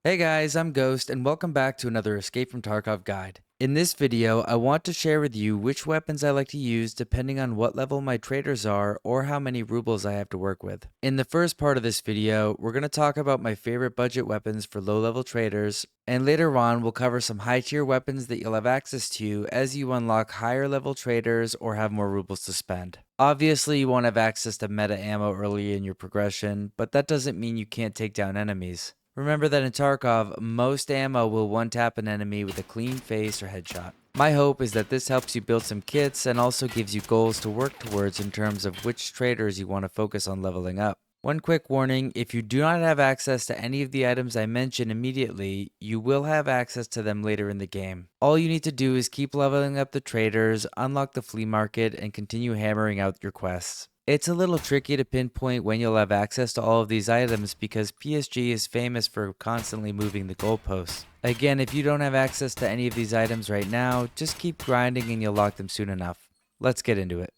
Hey guys, I'm Ghost and welcome back to another Escape from Tarkov guide. In this video, I want to share with you which weapons I like to use depending on what level my traders are or how many rubles I have to work with. In the first part of this video, we're going to talk about my favorite budget weapons for low level traders, and later on we'll cover some high tier weapons that you'll have access to as you unlock higher level traders or have more rubles to spend. Obviously, you won't have access to meta ammo early in your progression, but that doesn't mean you can't take down enemies. Remember that in Tarkov, most ammo will one-tap an enemy with a clean face or headshot. My hope is that this helps you build some kits and also gives you goals to work towards in terms of which traders you want to focus on leveling up. One quick warning, if you do not have access to any of the items I mentioned immediately, you will have access to them later in the game. All you need to do is keep leveling up the traders, unlock the flea market, and continue hammering out your quests. It's a little tricky to pinpoint when you'll have access to all of these items because PSG is famous for constantly moving the goalposts. Again, if you don't have access to any of these items right now, just keep grinding and you'll lock them soon enough. Let's get into it.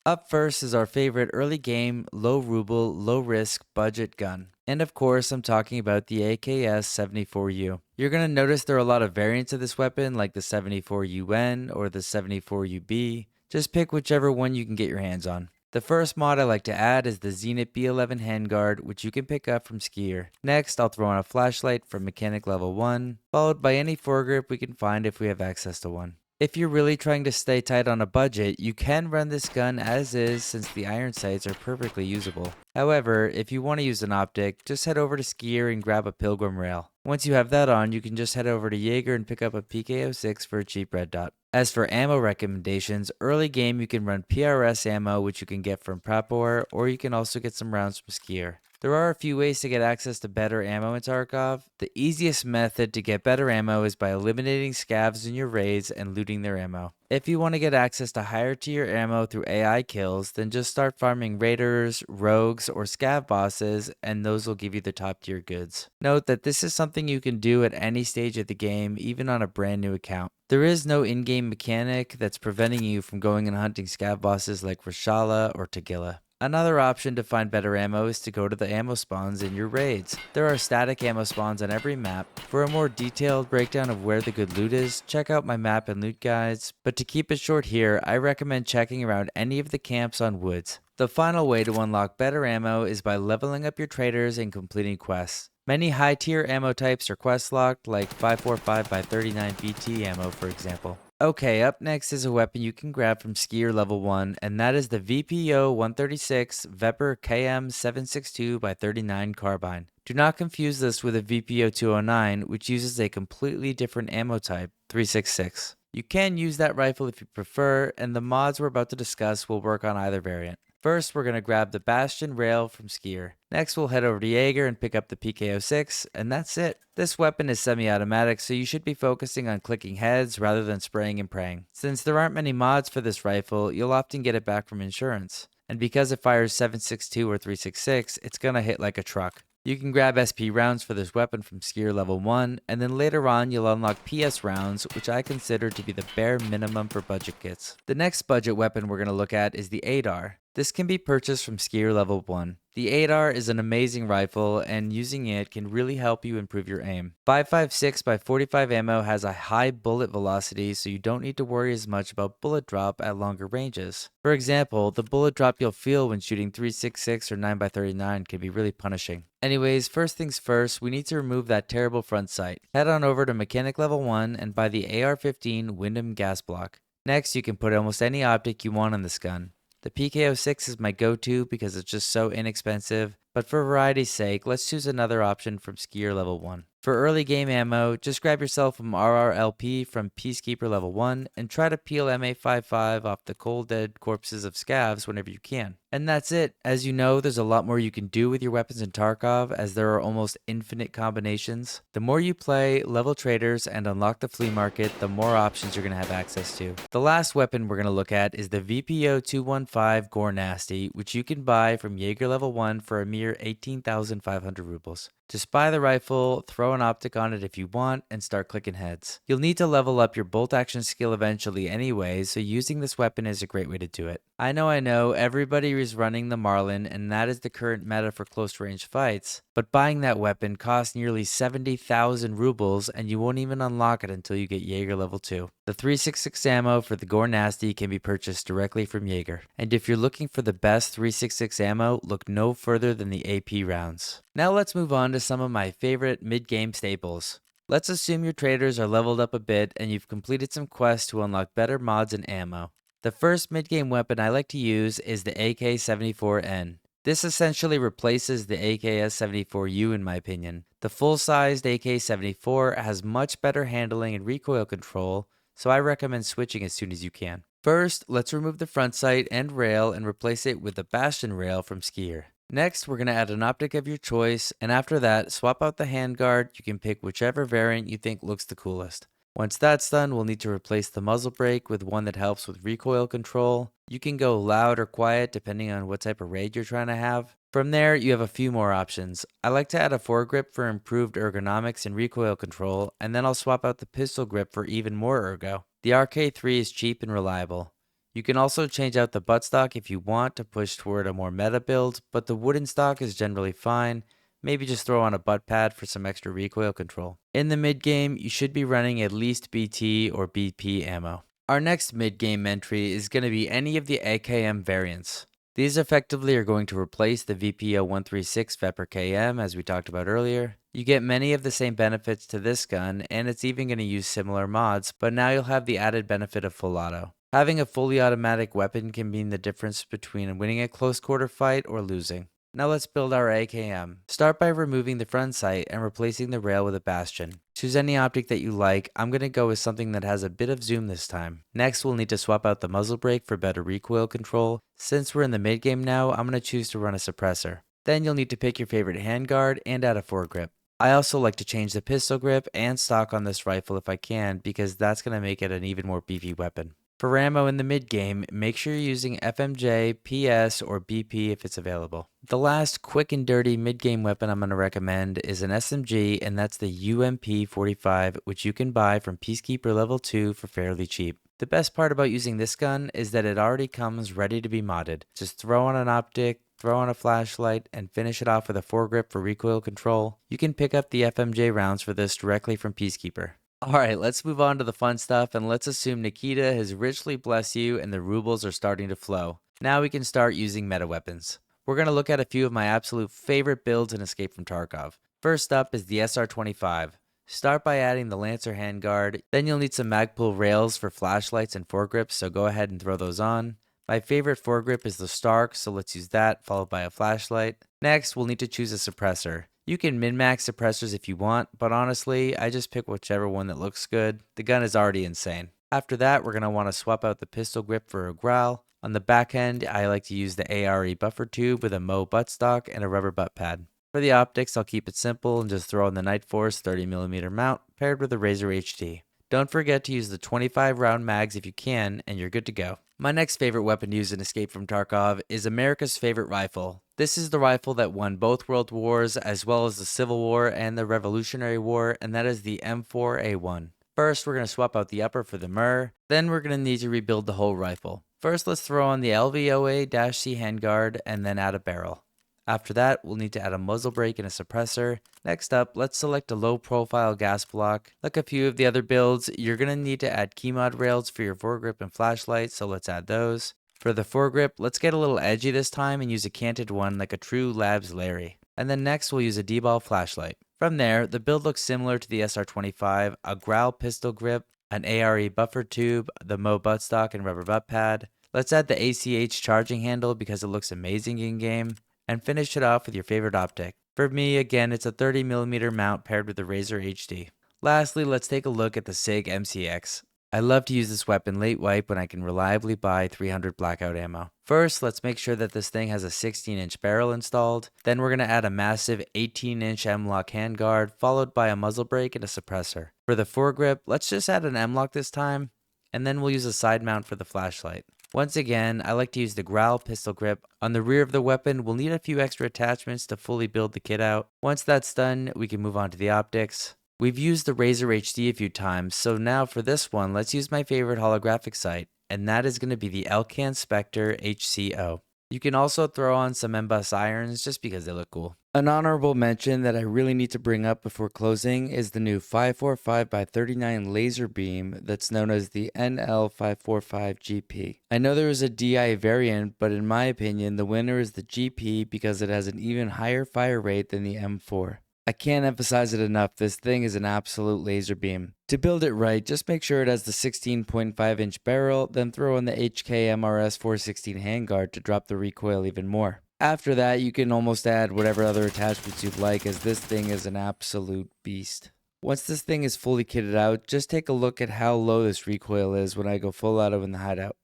Up first is our favorite early game, low ruble, low risk, budget gun. And of course, I'm talking about the AKS-74U. You're going to notice there are a lot of variants of this weapon like the 74UN or the 74UB. Just pick whichever one you can get your hands on. The first mod I like to add is the Zenit B11 handguard, which you can pick up from Skier. Next, I'll throw on a flashlight from mechanic level 1, followed by any foregrip we can find if we have access to one. If you're really trying to stay tight on a budget, you can run this gun as is since the iron sights are perfectly usable. However, if you want to use an optic, just head over to Skier and grab a Pilgrim rail. Once you have that on, you can just head over to Jaeger and pick up a PK06 for a cheap red dot. As for ammo recommendations, early game you can run PRS ammo which you can get from Prapor, or you can also get some rounds from Skier. There are a few ways to get access to better ammo in Tarkov. The easiest method to get better ammo is by eliminating scavs in your raids and looting their ammo. If you want to get access to higher tier ammo through AI kills, then just start farming raiders, rogues, or scav bosses, and those will give you the top tier goods. Note that this is something you can do at any stage of the game, even on a brand new account. There is no in-game mechanic that's preventing you from going and hunting scav bosses like Rashala or Tagilla. Another option to find better ammo is to go to the ammo spawns in your raids. There are static ammo spawns on every map. For a more detailed breakdown of where the good loot is, check out my map and loot guides, but to keep it short here, I recommend checking around any of the camps on woods. The final way to unlock better ammo is by leveling up your traders and completing quests. Many high tier ammo types are quest locked, like 545x39 BT ammo for example. Okay, up next is a weapon you can grab from Skier level 1, and that is the VPO 136 Vepr KM762x39 carbine. Do not confuse this with a VPO 209, which uses a completely different ammo type, 366. You can use that rifle if you prefer, and the mods we're about to discuss will work on either variant. First, we're going to grab the Bastion rail from Skier. Next, we'll head over to Jaeger and pick up the PK06, and that's it. This weapon is semi-automatic, so you should be focusing on clicking heads rather than spraying and praying. Since there aren't many mods for this rifle, you'll often get it back from insurance. And because it fires 7.62 or 3.66, it's gonna hit like a truck. You can grab SP rounds for this weapon from Skier level 1, and then later on you'll unlock PS rounds, which I consider to be the bare minimum for budget kits. The next budget weapon we're going to look at is the ADAR. This can be purchased from Skier level 1. The ADAR is an amazing rifle, and using it can really help you improve your aim. 5.56x45 ammo has a high bullet velocity, so you don't need to worry as much about bullet drop at longer ranges. For example, the bullet drop you'll feel when shooting 3.66 or 9x39 can be really punishing. Anyways, first things first, we need to remove that terrible front sight. Head on over to mechanic level 1 and buy the AR-15 Wyndham gas block. Next, you can put almost any optic you want on this gun. The PK06 is my go-to because it's just so inexpensive, but for variety's sake, let's choose another option from Skier level 1. For early game ammo, just grab yourself some RRLP from Peacekeeper level 1 and try to peel MA55 off the cold dead corpses of scavs whenever you can. And that's it. As you know, there's a lot more you can do with your weapons in Tarkov as there are almost infinite combinations. The more you play, level traders, and unlock the flea market, the more options you're going to have access to. The last weapon we're going to look at is the VPO 215 Gore Nasty, which you can buy from Jaeger level 1 for a mere 18,500 rubles. Just buy the rifle, throw an optic on it if you want, and start clicking heads. You'll need to level up your bolt action skill eventually anyway, so using this weapon is a great way to do it. I know, everybody countries running the Marlin, and that is the current meta for close range fights, but buying that weapon costs nearly 70,000 rubles, and you won't even unlock it until you get Jaeger level 2. The 366 ammo for the Gore Nasty can be purchased directly from Jaeger, and if you're looking for the best 366 ammo, look no further than the AP rounds. Now let's move on to some of my favorite mid-game staples. Let's assume your traders are leveled up a bit and you've completed some quests to unlock better mods and ammo. The first mid-game weapon I like to use is the AK-74N. This essentially replaces the AKS-74U in my opinion. The full-sized AK-74 has much better handling and recoil control, so I recommend switching as soon as you can. First, let's remove the front sight and rail and replace it with the Bastion rail from Skier. Next, we're going to add an optic of your choice, and after that, swap out the handguard. You can pick whichever variant you think looks the coolest. Once that's done, we'll need to replace the muzzle brake with one that helps with recoil control. You can go loud or quiet depending on what type of raid you're trying to have. From there, you have a few more options. I like to add a foregrip for improved ergonomics and recoil control, and then I'll swap out the pistol grip for even more ergo. The RK3 is cheap and reliable. You can also change out the buttstock if you want to push toward a more meta build, but the wooden stock is generally fine. Maybe just throw on a butt pad for some extra recoil control. In the mid game, you should be running at least BT or BP ammo. Our next mid game entry is going to be any of the AKM variants. These effectively are going to replace the VPO 136 Vepr KM as we talked about earlier. You get many of the same benefits to this gun, and it's even going to use similar mods, but now you'll have the added benefit of full auto. Having a fully automatic weapon can mean the difference between winning a close quarter fight or losing. Now let's build our AKM. Start by removing the front sight and replacing the rail with a Bastion. Choose any optic that you like. I'm going to go with something that has a bit of zoom this time. Next, we'll need to swap out the muzzle brake for better recoil control. Since we're in the mid game now, I'm going to choose to run a suppressor. Then you'll need to pick your favorite handguard and add a foregrip. I also like to change the pistol grip and stock on this rifle if I can, because that's going to make it an even more beefy weapon. For ammo in the mid game, make sure you're using FMJ, PS, or BP if it's available. The last quick and dirty mid game weapon I'm going to recommend is an SMG, and that's the UMP45, which you can buy from Peacekeeper level 2 for fairly cheap. The best part about using this gun is that it already comes ready to be modded. Just throw on an optic, throw on a flashlight, and finish it off with a foregrip for recoil control. You can pick up the FMJ rounds for this directly from Peacekeeper. Alright, let's move on to the fun stuff, and let's assume Nikita has richly blessed you and the rubles are starting to flow. Now we can start using meta weapons. We're going to look at a few of my absolute favorite builds in Escape from Tarkov. First up is the SR25. Start by adding the Lancer handguard, then you'll need some Magpul rails for flashlights and foregrips, so go ahead and throw those on. My favorite foregrip is the Stark, so let's use that, followed by a flashlight. Next, we'll need to choose a suppressor. You can min-max suppressors if you want, but honestly, I just pick whichever one that looks good. The gun is already insane. After that, we're going to want to swap out the pistol grip for a growl. On the back end, I like to use the ARE buffer tube with a Mo buttstock and a rubber butt pad. For the optics, I'll keep it simple and just throw in the Night Force 30mm mount paired with the Razor HD. Don't forget to use the 25 round mags if you can, and you're good to go. My next favorite weapon used in Escape from Tarkov is America's favorite rifle. This is the rifle that won both World Wars, as well as the Civil War and the Revolutionary War, and that is the M4A1. First, we're going to swap out the upper for the MUR, then we're going to need to rebuild the whole rifle. First, let's throw on the LVOA-C handguard, and then add a barrel. After that, we'll need to add a muzzle brake and a suppressor. Next up, let's select a low-profile gas block. Like a few of the other builds, you're going to need to add keymod rails for your foregrip and flashlight, so let's add those. For the foregrip, let's get a little edgy this time and use a canted one like a true Labs Larry. And then next, we'll use a D-ball flashlight. From there, the build looks similar to the SR25, a growl pistol grip, an ARE buffer tube, the Mo buttstock and rubber butt pad. Let's add the ACH charging handle because it looks amazing in-game. And finish it off with your favorite optic. For me, again, it's a 30mm mount paired with the Razor HD. Lastly, let's take a look at the Sig MCX. I love to use this weapon late wipe when I can reliably buy 300 blackout ammo. First, let's make sure that this thing has a 16-inch barrel installed. Then we're going to add a massive 18-inch M-lock handguard, followed by a muzzle brake and a suppressor. For the foregrip, let's just add an M-lock this time, and then we'll use a side mount for the flashlight. Once again, I like to use the growl pistol grip. On the rear of the weapon, we'll need a few extra attachments to fully build the kit out. Once that's done, we can move on to the optics. We've used the Razor HD a few times, so now for this one, let's use my favorite holographic sight, and that is going to be the Elcan Spectre HCO. You can also throw on some embossed irons just because they look cool. An honorable mention that I really need to bring up before closing is the new 545x39 laser beam that's known as the NL545GP. I know there is a DI variant, but in my opinion, the winner is the GP because it has an even higher fire rate than the M4. I can't emphasize it enough, this thing is an absolute laser beam. To build it right, just make sure it has the 16.5 inch barrel, then throw in the HK MRS 416 handguard to drop the recoil even more. After that, you can almost add whatever other attachments you'd like, as this thing is an absolute beast. Once this thing is fully kitted out, just take a look at how low this recoil is when I go full auto in the hideout.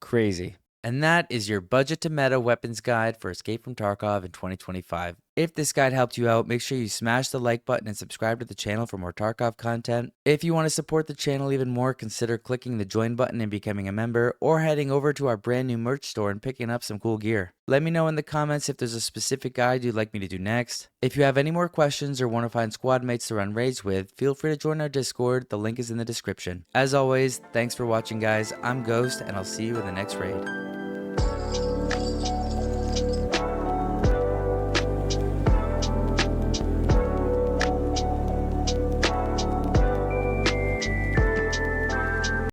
Crazy. And that is your budget to meta weapons guide for Escape from Tarkov in 2025. If this guide helped you out, make sure you smash the like button and subscribe to the channel for more Tarkov content. If you want to support the channel even more, consider clicking the join button and becoming a member, or heading over to our brand new merch store and picking up some cool gear. Let me know in the comments if there's a specific guide you'd like me to do next. If you have any more questions or want to find squad mates to run raids with, feel free to join our Discord, the link is in the description. As always, thanks for watching guys, I'm Ghost and I'll see you in the next raid.